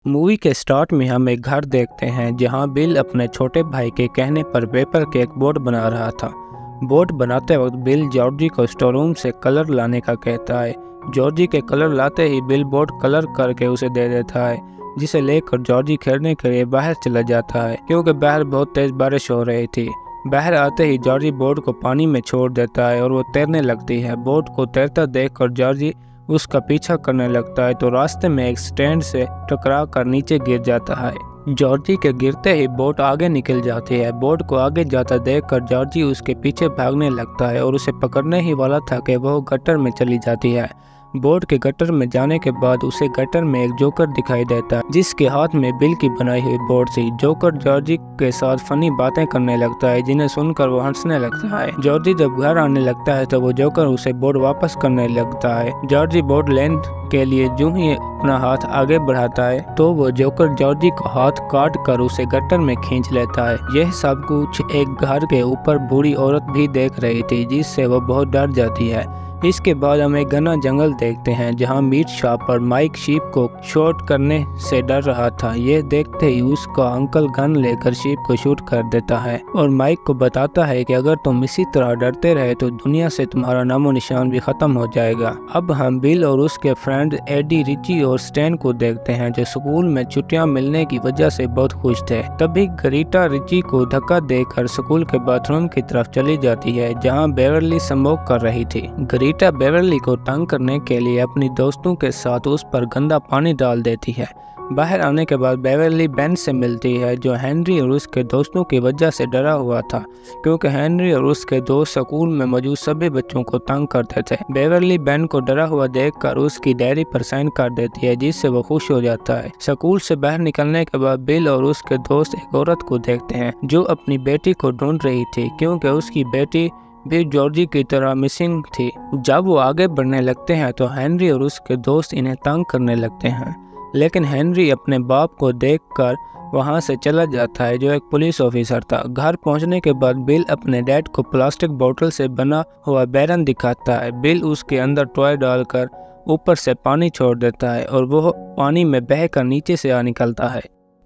Movie के start में हम एक घर देखते हैं जहां बिल अपने छोटे भाई के कहने पर पेपर के एक बोर्ड बना रहा था। बोर्ड बनाते वक्त बिल जॉर्जी को स्टोर रूम से कलर लाने का कहता है। जॉर्जी के कलर लाते ही बिल बोर्ड कलर करके उसे दे देता है, जिसे लेकर जॉर्जी खेलने के लिए बाहर चला जाता है क्योंकि बाहर बहुत तेज बारिश हो रही थी। बाहर आते ही जॉर्जी बोर्ड को पानी में छोड़ देता है और वो तैरने लगती है। बोर्ड को तैरता देखकर जॉर्जी उसका पीछा करने लगता है तो रास्ते में एक स्टैंड से टकरा कर नीचे गिर जाता है। जॉर्जी के गिरते ही बोट आगे निकल जाती है। बोट को आगे जाता देखकर जॉर्जी उसके पीछे भागने लगता है और उसे पकड़ने ही वाला था कि वह गटर में चली जाती है। बोट के गटर में जाने के बाद उसे गटर में एक जोकर दिखाई देता है, जिसके हाथ में बिल की बनाई हुई बोर्ड थी। जोकर जॉर्जी के साथ फनी बातें करने लगता है, जिन्हें सुनकर वो हंसने लगता है। जॉर्जी जब घर आने लगता है तो वो जोकर उसे बोर्ड वापस करने लगता है। जॉर्जी बोर्ड लेने के लिए जो ही अपना हाथ आगे बढ़ाता है तो वो जोकर जॉर्जी का हाथ काट कर उसे गटर में खींच लेता है। यह सब कुछ एक घर के ऊपर बूढ़ी औरत भी देख रही थी, जिससे वो बहुत डर जाती है। इसके बाद हम एक घना जंगल देखते हैं जहां मीट शॉप पर माइक शीप को शूट करने से डर रहा था। यह देखते ही उसका अंकल गन लेकर शीप को शूट कर देता है और माइक को बताता है कि अगर तुम इसी तरह डरते रहे तो दुनिया से तुम्हारा नामो निशान भी खत्म हो जाएगा। अब हम बिल और उसके फ्रेंड एडी, रिची और स्टैन को देखते हैं जो स्कूल में छुट्टियां मिलने की वजह से बहुत खुश थे। तभी गरीटा रिची को धक्का देकर स्कूल के बाथरूम की तरफ चली जाती है जहाँ बेवरली स्मोक कर रही थी। गरीटा बेवरली को तंग करने के लिए अपनी दोस्तों के साथ उस पर गंदा पानी डाल देती है। बाहर आने के बाद बेवरली बेन से मिलती है जो हेनरी और उसके दोस्तों की वजह से डरा हुआ था, क्योंकि हेनरी और उसके दोस्त स्कूल में मौजूद सभी बच्चों को तंग करते थे। बेवरली बेन को डरा हुआ देखकर उसकी डायरी पर साइन कर देती है, जिससे वो खुश हो जाता है। स्कूल से बाहर निकलने के बाद बिल और उसके दोस्त एक औरत को देखते हैं जो अपनी बेटी को ढूंढ रही थी, क्योंकि उसकी बेटी भी जॉर्जी की तरह मिसिंग थी। जब वो आगे बढ़ने लगते हैं तो हेनरी और उसके दोस्त इन्हें तंग करने लगते हैं, लेकिन हेनरी अपने बाप को देखकर वहां से चला जाता है जो एक पुलिस ऑफिसर था। घर पहुंचने के बाद बिल अपने डैड को प्लास्टिक बोतल से बना हुआ बैरन दिखाता है। बिल उसके अंदर टॉय डालकर ऊपर से पानी छोड़ देता है और वो पानी में बहकर नीचे से आ निकलता है।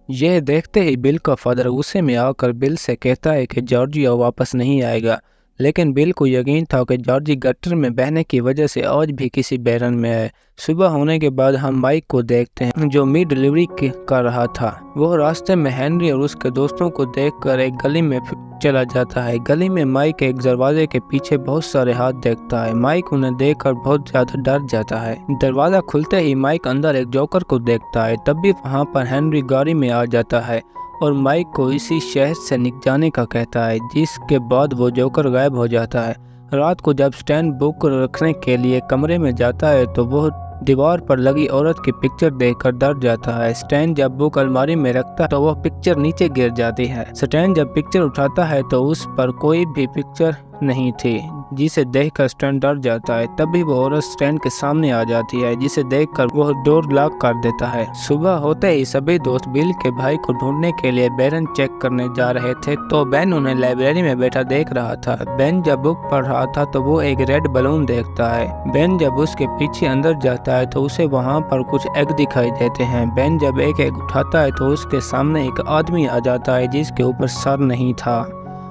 यह देखते ही बिल का फादर गुस्से में आकर बिल से कहता है कि जॉर्जी वापस नहीं आएगा, लेकिन बिल को यकीन था कि जॉर्जी गटर में बहने की वजह से आज भी किसी बैरन में है। सुबह होने के बाद हम माइक को देखते हैं जो मीट डिलीवरी कर रहा था। वो रास्ते में हेनरी और उसके दोस्तों को देखकर एक गली में चला जाता है। गली में माइक एक दरवाजे के पीछे बहुत सारे हाथ देखता है। माइक उन्हें देखकर बहुत ज्यादा डर जाता है। दरवाजा खुलते ही माइक अंदर एक जोकर को देखता है। तभी वहाँ पर हेनरी गाड़ी में आ जाता है और माइक को इसी शहर से निकल जाने का कहता है, जिसके बाद वो जोकर गायब हो जाता है। रात को जब स्टैन बुक रखने के लिए कमरे में जाता है तो वो दीवार पर लगी औरत की पिक्चर देखकर डर जाता है। स्टैन जब बुक अलमारी में रखता है तो वह पिक्चर नीचे गिर जाती है। स्टैन जब पिक्चर उठाता है तो उस पर कोई भी पिक्चर नहीं थी, जिसे देखकर स्टैन डर जाता है। तभी वो औरत स्टैन के सामने आ जाती है, जिसे देखकर वह डोर लॉक कर देता है। सुबह होते ही सभी दोस्त बिल के भाई को ढूंढने के लिए बैरन चेक करने जा रहे थे तो बेन उन्हें लाइब्रेरी में बैठा देख रहा था। बेन जब बुक पढ़ रहा था तो वो एक रेड बलून देखता है। बेन जब उसके पीछे अंदर जाता है तो उसे वहाँ पर कुछ एग दिखाई देते हैं। बेन जब एक एग उठाता है तो उसके सामने एक आदमी आ जाता है जिसके ऊपर सर नहीं था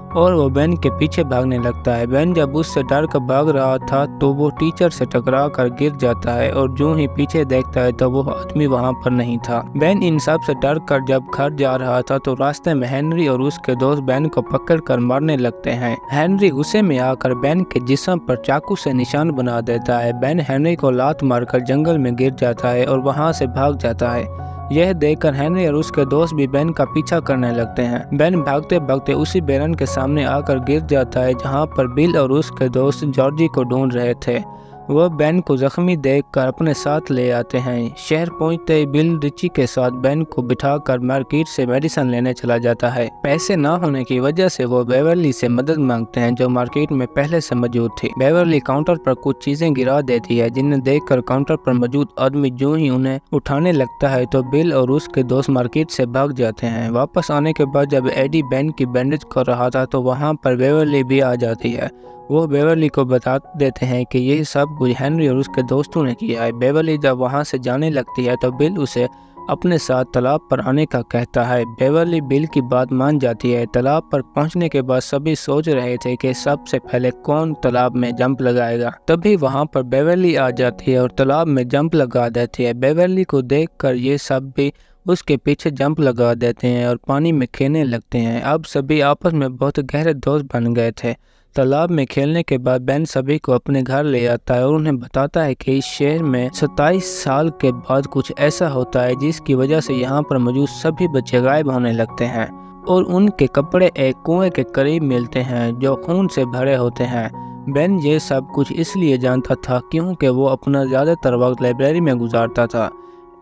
और वो बेन के पीछे भागने लगता है। बेन जब उससे डर कर भाग रहा था तो वो टीचर से टकरा कर गिर जाता है और जो ही पीछे देखता है तो वो आदमी वहाँ पर नहीं था। बेन इन सब से डर कर जब घर जा रहा था तो रास्ते में हेनरी और उसके दोस्त बेन को पकड़ कर मारने लगते हैं। हेनरी गुस्से में आकर बेन के जिस्म पर चाकू से निशान बना देता है। बेन हेनरी को लात मारकर जंगल में गिर जाता है और वहाँ से भाग जाता है। यह देखकर हेनरी और उसके दोस्त भी बेन का पीछा करने लगते हैं। बेन भागते भागते उसी बैरन के सामने आकर गिर जाता है जहां पर बिल और उसके दोस्त जॉर्जी को ढूंढ रहे थे। वह बेन को जख्मी देखकर अपने साथ ले आते हैं। शहर पहुंचते ही बिल रिची के साथ बेन को बिठाकर मार्केट से मेडिसिन लेने चला जाता है। पैसे ना होने की वजह से वो बेवरली से मदद मांगते हैं जो मार्केट में पहले से मौजूद थी। बेवरली काउंटर पर कुछ चीजें गिरा देती है, जिन्हें देखकर काउंटर पर मौजूद आदमी जो ही उन्हें उठाने लगता है तो बिल और उसके दोस्त मार्केट से भाग जाते हैं। वापस आने के बाद जब एडी बेन की बैंडेज कर रहा था तो वहाँ पर बेवरली भी आ जाती है। वो बेवरली को बता देते हैं कि यह सब कुछ हेनरी और उसके दोस्तों ने किया है। बेवरली जब वहां से जाने लगती है तो बिल उसे अपने साथ तालाब पर आने का कहता है। बेवर्ली बिल की बात मान जाती है। तालाब पर पहुंचने के बाद सभी सोच रहे थे कि सबसे पहले कौन तालाब में जंप लगाएगा। तभी वहां पर बेवर्ली आ जाती है और तालाब में जंप लगा देती है। बेवर्ली को देखकर ये सब भी उसके पीछे जंप लगा देते हैं और पानी में खेलने लगते हैं। अब सभी आपस में बहुत गहरे दोस्त बन गए थे। तालाब में खेलने के बाद बेन सभी को अपने घर ले आता है और उन्हें बताता है कि इस शहर में 27 साल के बाद कुछ ऐसा होता है जिसकी वजह से यहाँ पर मौजूद सभी बच्चे गायब होने लगते हैं और उनके कपड़े एक कुएं के करीब मिलते हैं जो खून से भरे होते हैं। बेन ये सब कुछ इसलिए जानता था क्योंकि वो अपना ज़्यादातर वक्त लाइब्रेरी में गुजारता था।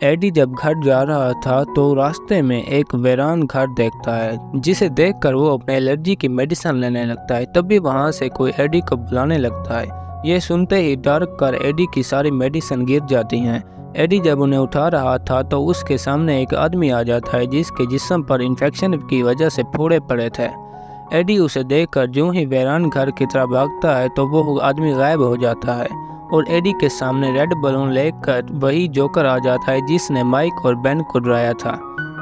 एडी जब घर जा रहा था तो रास्ते में एक वीरान घर देखता है जिसे देखकर वो अपने एलर्जी की मेडिसिन लेने लगता है। तभी वहां से कोई एडी को बुलाने लगता है। ये सुनते ही डर कर एडी की सारी मेडिसिन गिर जाती हैं। एडी जब उन्हें उठा रहा था तो उसके सामने एक आदमी आ जाता है जिसके जिस्म पर इन्फेक्शन की वजह से फोड़े पड़े थे। एडी उसे देखकर जो ही वीरान घर की तरफ भागता है तो वो आदमी गायब हो जाता है और एडी के सामने रेड बलून लेकर वही जोकर आ जाता है जिसने माइक और बेन को डराया था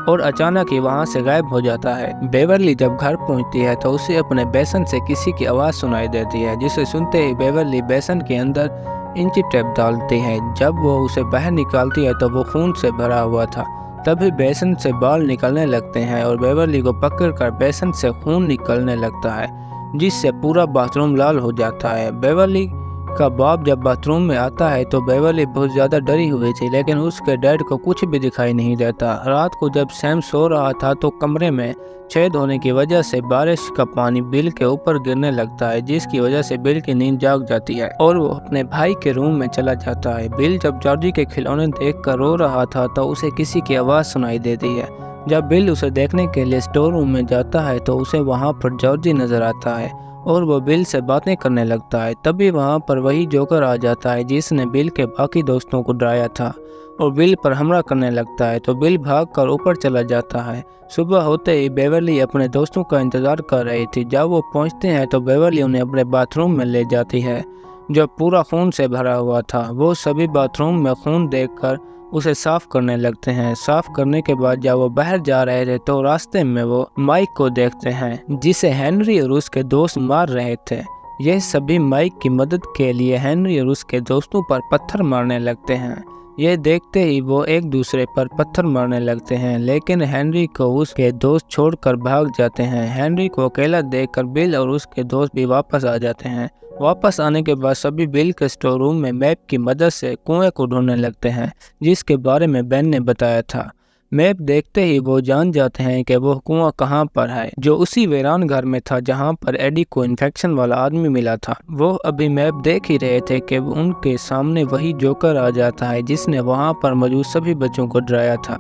और अचानक ही वहां से गायब हो जाता है। बेवर्ली जब घर पहुंचती है तो उसे अपने बेसन से किसी की आवाज़ सुनाई देती है जिसे सुनते ही बेवर्ली बेसन के अंदर इंची टेप डालती है। जब वो उसे बाहर निकालती है तो वो खून से भरा हुआ था। तभी बेसन से बाल निकलने लगते हैं और बेवर्ली को पकड़कर बेसन से खून निकलने लगता है जिससे पूरा बाथरूम लाल हो जाता है। बेवर्ली का बाप जब बाथरूम में आता है तो बेवर्ली बहुत ज़्यादा डरी हुई थी लेकिन उसके डैड को कुछ भी दिखाई नहीं देता। रात को जब सैम सो रहा था तो कमरे में छेद होने की वजह से बारिश का पानी बिल के ऊपर गिरने लगता है जिसकी वजह से बिल की नींद जाग जाती है और वो अपने भाई के रूम में चला जाता है। बिल जब जॉर्जी के खिलौने देखकर रो रहा था तो उसे किसी की आवाज़ सुनाई देती है। जब बिल उसे देखने के लिए स्टोर रूम में जाता है तो उसे वहाँ पर जॉर्जी नजर आता है और वो बिल से बातें करने लगता है। तभी वहाँ पर वही जोकर आ जाता है जिसने बिल के बाकी दोस्तों को डराया था और बिल पर हमला करने लगता है तो बिल भागकर ऊपर चला जाता है। सुबह होते ही बेवर्ली अपने दोस्तों का इंतजार कर रही थी। जब वो पहुँचते हैं तो बेवर्ली उन्हें अपने बाथरूम में ले जाती है जो पूरा खून से भरा हुआ था। वो सभी बाथरूम में खून देखकर उसे साफ करने लगते हैं। साफ करने के बाद जब वो बाहर जा रहे थे तो रास्ते में वो माइक को देखते हैं जिसे हेनरी और उसके दोस्त मार रहे थे। ये सभी माइक की मदद के लिए हेनरी और उसके दोस्तों पर पत्थर मारने लगते हैं। ये देखते ही वो एक दूसरे पर पत्थर मारने लगते हैं लेकिन हेनरी को उसके दोस्त छोड़कर भाग जाते हैं। हेनरी को अकेला देखकर बिल और उसके दोस्त भी वापस आ जाते हैं। वापस आने के बाद सभी बिल के स्टोर रूम में मैप की मदद से कुएं को ढूंढने लगते हैं जिसके बारे में बेन ने बताया था। मैप देखते ही वो जान जाते हैं कि वो कुआं कहाँ पर है जो उसी वीरान घर में था जहाँ पर एडी को इन्फेक्शन वाला आदमी मिला था। वो अभी मैप देख ही रहे थे कि उनके सामने वही जोकर आ जाता है जिसने वहाँ पर मौजूद सभी बच्चों को डराया था।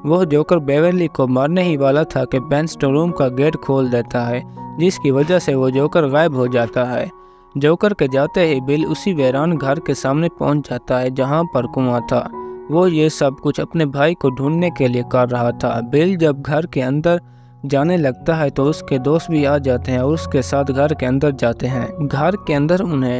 वो जोकर बेवर्ली को मारने ही वाला था कि बेन स्टोर रूम का गेट खोल देता है जिसकी वजह से वो जोकर गायब हो जाता है। जोकर के जाते ही बिल उसी वीरान घर के सामने पहुंच जाता है जहां पर कुआं था। वो ये सब कुछ अपने भाई को ढूंढने के लिए कर रहा था। बिल जब घर के अंदर जाने लगता है तो उसके दोस्त भी आ जाते हैं और उसके साथ घर के अंदर जाते हैं। घर के अंदर उन्हें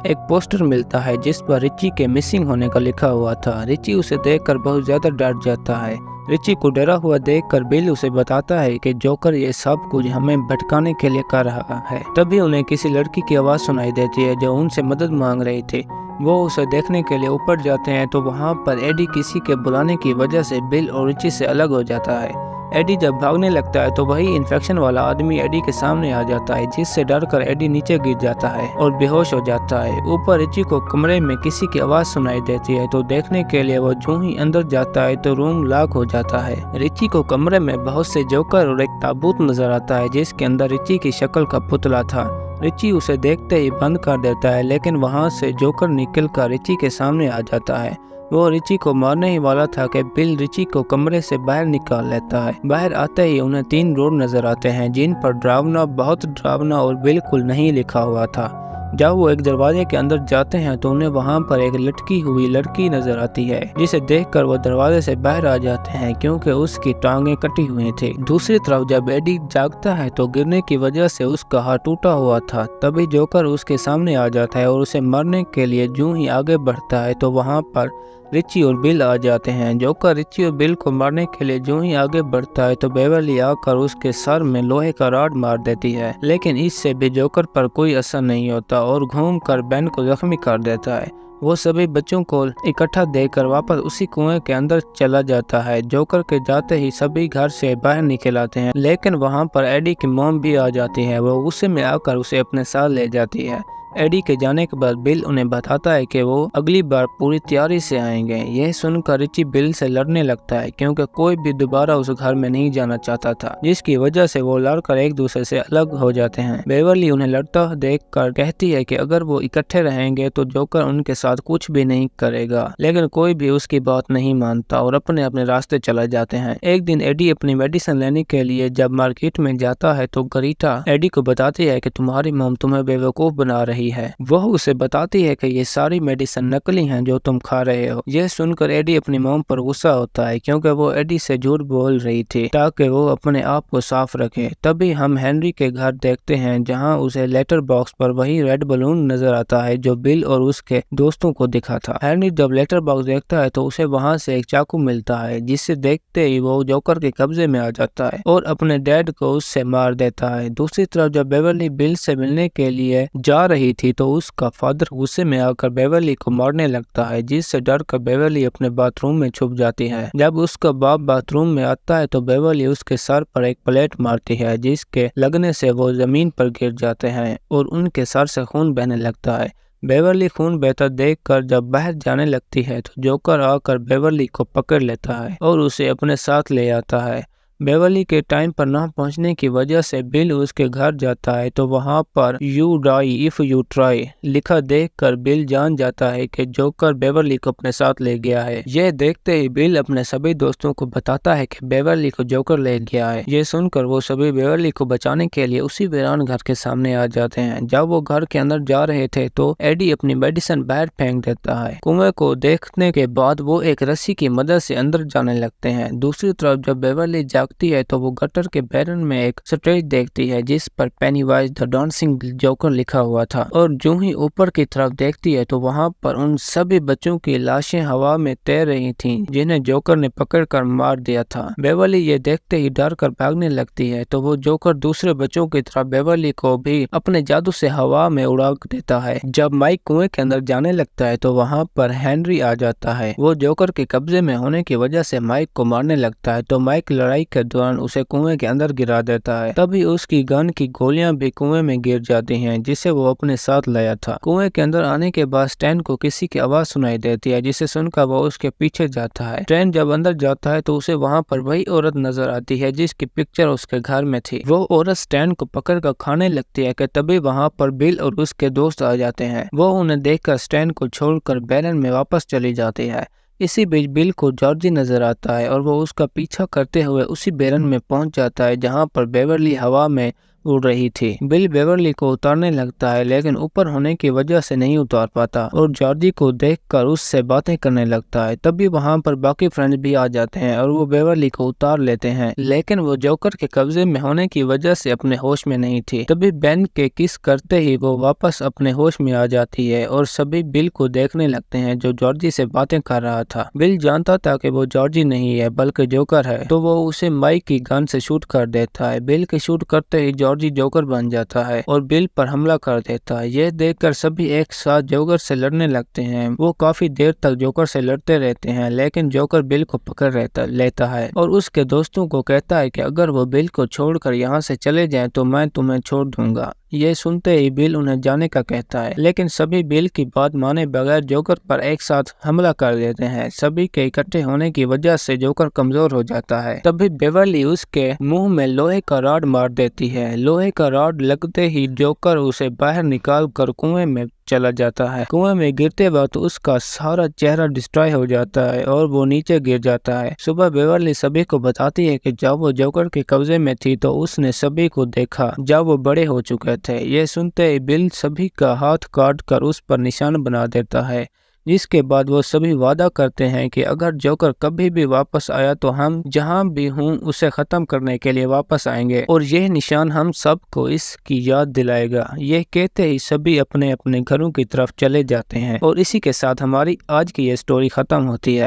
एक पोस्टर मिलता है जिस पर रिची के मिसिंग होने का लिखा हुआ था। रिची उसे देखकर बहुत ज़्यादा डर जाता है। रिची को डरा हुआ देखकर बिल उसे बताता है कि जोकर ये सब कुछ हमें भटकाने के लिए कर रहा है। तभी उन्हें किसी लड़की की आवाज़ सुनाई देती है जो उनसे मदद मांग रही थी। वो उसे देखने के लिए ऊपर जाते हैं तो वहाँ पर एडी किसी के बुलाने की वजह से बिल और रिची से अलग हो जाता है। एडी जब भागने लगता है तो वही इन्फेक्शन वाला आदमी एडी के सामने आ जाता है जिससे डरकर एडी नीचे गिर जाता है और बेहोश हो जाता है। ऊपर रिची को कमरे में किसी की आवाज़ सुनाई देती है तो देखने के लिए वो जो ही अंदर जाता है तो रूम लॉक हो जाता है। रिची को कमरे में बहुत से जोकर और एक ताबूत नजर आता है जिसके अंदर रिची की शक्ल का पुतला था। रिची उसे देखते ही बंद कर देता है लेकिन वहाँ से जोकर निकल कर रिची के सामने आ जाता है। वो रिची को मारने ही वाला था कि बिल रिची को कमरे से बाहर निकाल लेता है। बाहर आते ही उन्हें 3 रोड नजर आते हैं जिन पर डरावना, बहुत डरावना और बिल्कुल नहीं लिखा हुआ था। जब वो एक दरवाजे के अंदर जाते हैं तो उन्हें वहाँ पर एक लटकी हुई लड़की नजर आती है जिसे देखकर वो दरवाजे से बाहर आ जाते हैं क्योंकि उसकी टांगें कटी हुई थी। दूसरी तरफ जब एडी जागता है तो गिरने की वजह से उसका हाथ टूटा हुआ था। तभी जोकर उसके सामने आ जाता है और उसे मारने के लिए जो ही आगे बढ़ता है तो वहाँ पर रिची और बिल आ जाते हैं। जोकर रिची और बिल को मारने के लिए जो ही आगे बढ़ता है तो बेवर्ली आकर उसके सर में लोहे का रॉड मार देती है, लेकिन इससे भी जोकर पर कोई असर नहीं होता और घूमकर बेन को जख्मी कर देता है। वो सभी बच्चों को इकट्ठा देखकर वापस उसी कुएं के अंदर चला जाता है। जोकर के जाते ही सभी घर से बाहर निकल आते हैं, लेकिन वहां पर एडी की मॉम भी आ जाती है। वो गुस्से में आकर उसे अपने साथ ले जाती है। एडी के जाने के बाद बिल उन्हें बताता है कि वो अगली बार पूरी तैयारी से आएंगे। यह सुनकर रिची बिल से लड़ने लगता है क्योंकि कोई भी दोबारा उस घर में नहीं जाना चाहता था, जिसकी वजह से वो लड़कर एक दूसरे से अलग हो जाते हैं। बेवर्ली उन्हें लड़ता देखकर कहती है कि अगर वो इकट्ठे रहेंगे तो जोकर उनके साथ कुछ भी नहीं करेगा, लेकिन कोई भी उसकी बात नहीं मानता और अपने अपने रास्ते चले जाते हैं। एक दिन एडी अपनी मेडिसिन लेने के लिए जब मार्केट में जाता है तो गरीटा एडी को बताती है कि तुम्हारी मॉम तुम्हें बेवकूफ बना रही है। वह उसे बताती है कि ये सारी मेडिसिन नकली हैं जो तुम खा रहे हो। यह सुनकर एडी अपनी मॉम पर गुस्सा होता है क्योंकि वो एडी से झूठ बोल रही थी ताकि वो अपने आप को साफ रखे। तभी हम हेनरी के घर देखते हैं जहां उसे लेटर बॉक्स पर वही रेड बलून नजर आता है जो बिल और उसके दोस्तों को दिखा था। हेनरी जब लेटर बॉक्स देखता है तो उसे वहां से एक चाकू मिलता है, जिसे देखते ही वो जोकर के कब्जे में आ जाता है और अपने डैड को उससे मार देता है। दूसरी तरफ जब बेवर्ली बिल से मिलने के लिए जा रही थी तो उसका फादर गुस्से में आकर बेवर्ली को मारने लगता है, जिससे डर कर बेवर्ली अपने बाथरूम में छुप जाती है। जब उसका बाप बाथरूम में आता है तो बेवर्ली उसके सर पर एक प्लेट मारती है, जिसके लगने से वो जमीन पर गिर जाते हैं और उनके सर से खून बहने लगता है। बेवर्ली खून बहता देखकर जब बाहर जाने लगती है तो जोकर आकर बेवर्ली को पकड़ लेता है और उसे अपने साथ ले आता है। बेवर्ली के टाइम पर न पहुंचने की वजह से बिल उसके घर जाता है तो वहां पर you die if you try लिखा देखकर बिल जान जाता है कि जोकर बेवर्ली को अपने साथ ले गया है। यह देखते ही बिल अपने सभी दोस्तों को बताता है कि बेवर्ली को जोकर ले गया है। यह सुनकर वो सभी बेवर्ली को बचाने के लिए उसी वीरान घर के सामने आ जाते हैं। जब वो घर के अंदर जा रहे थे तो एडी अपनी मेडिसिन बाहर फेंक देता है। कुएं को देखने के बाद वो एक रस्सी की मदद से अंदर जाने लगते हैं। दूसरी तरफ जब बेवर्ली जागती है तो वो गटर के बैरन में एक स्टेज देखती है जिस पर पेनीवाइज द डांसिंग जोकर लिखा हुआ था, और जो ही ऊपर की तरफ देखती है तो वहां पर उन सभी बच्चों की लाशें हवा में तैर रही थीं जिन्हें जोकर ने पकड़कर मार दिया था। बेवर्ली ये देखते ही डर कर भागने लगती है तो वो जोकर दूसरे बच्चों की तरह बेवर्ली को भी अपने जादू से हवा में उड़ा देता है। जब माइक कुएं के अंदर जाने लगता है तो वहां पर हेनरी आ जाता है। वो जोकर के कब्जे में होने की वजह से माइक को मारने लगता है तो माइक लड़ाई के दौरान उसे कुएं के अंदर गिरा देता है। तभी उसकी गन की गोलियां भी कुएं में गिर जाती हैं जिसे वो अपने साथ लाया था। कुएं के अंदर आने के बाद स्टैन को किसी की आवाज सुनाई देती है जिसे सुनकर वो उसके पीछे जाता है। स्टैन जब अंदर जाता है तो उसे वहां पर वही औरत नजर आती है जिसकी पिक्चर उसके घर में थी। वो औरत स्टैन को पकड़ कर खाने लगती है कि तभी वहां पर बिल और उसके दोस्त आ जाते हैं। वो उन्हें देखकर स्टैन को छोड़कर बैरन में वापस चली जाती है। इसी बीच बिल को जॉर्जी नजर आता है और वो उसका पीछा करते हुए उसी बैरन में पहुंच जाता है जहां पर बेवर्ली हवा में उड़ रही थी। बिल बेवर्ली को उतारने लगता है लेकिन ऊपर होने की वजह से नहीं उतार पाता और जॉर्जी को देखकर उससे बातें करने लगता है। तभी वहां पर बाकी फ्रेंड्स भी आ जाते हैं और वो बेवर्ली को उतार लेते हैं, लेकिन वो जोकर के कब्जे में होने की वजह से अपने होश में नहीं थी। तभी बेन के किस करते ही वो वापस अपने होश में आ जाती है और सभी बिल को देखने लगते हैं जो जॉर्जी से बातें कर रहा था। बिल जानता था कि वो जॉर्जी नहीं है बल्कि जोकर है, तो वो उसे माइक की गन से शूट कर देता है। बिल के शूट करते ही जॉर्जी जोकर बन जाता है और बिल पर हमला कर देता है। यह देखकर सभी एक साथ जोकर से लड़ने लगते हैं। वो काफी देर तक जोकर से लड़ते रहते हैं लेकिन जोकर बिल को पकड़ लेता है और उसके दोस्तों को कहता है कि अगर वो बिल को छोड़कर यहाँ से चले जाएं तो मैं तुम्हें छोड़ दूंगा। ये सुनते ही बिल उन्हें जाने का कहता है, लेकिन सभी बिल की बात माने बगैर जोकर पर एक साथ हमला कर देते हैं। सभी के इकट्ठे होने की वजह से जोकर कमजोर हो जाता है। तभी बेवर्ली उसके मुंह में लोहे का रॉड मार देती है। लोहे का रॉड लगते ही जोकर उसे बाहर निकाल कर कुएं में चला जाता है। कुएं में गिरते वक्त उसका सारा चेहरा डिस्ट्रॉय हो जाता है और वो नीचे गिर जाता है। सुबह बेवर्ली सभी को बताती है कि जब वो जोकर के कब्जे में थी तो उसने सभी को देखा जब वो बड़े हो चुके थे। ये सुनते ही बिल सभी का हाथ काट कर उस पर निशान बना देता है। जिसके बाद वो सभी वादा करते हैं कि अगर जोकर कभी भी वापस आया तो हम जहां भी हूं उसे ख़त्म करने के लिए वापस आएंगे और यह निशान हम सबको इसकी याद दिलाएगा। यह कहते ही सभी अपने अपने घरों की तरफ चले जाते हैं और इसी के साथ हमारी आज की ये स्टोरी ख़त्म होती है।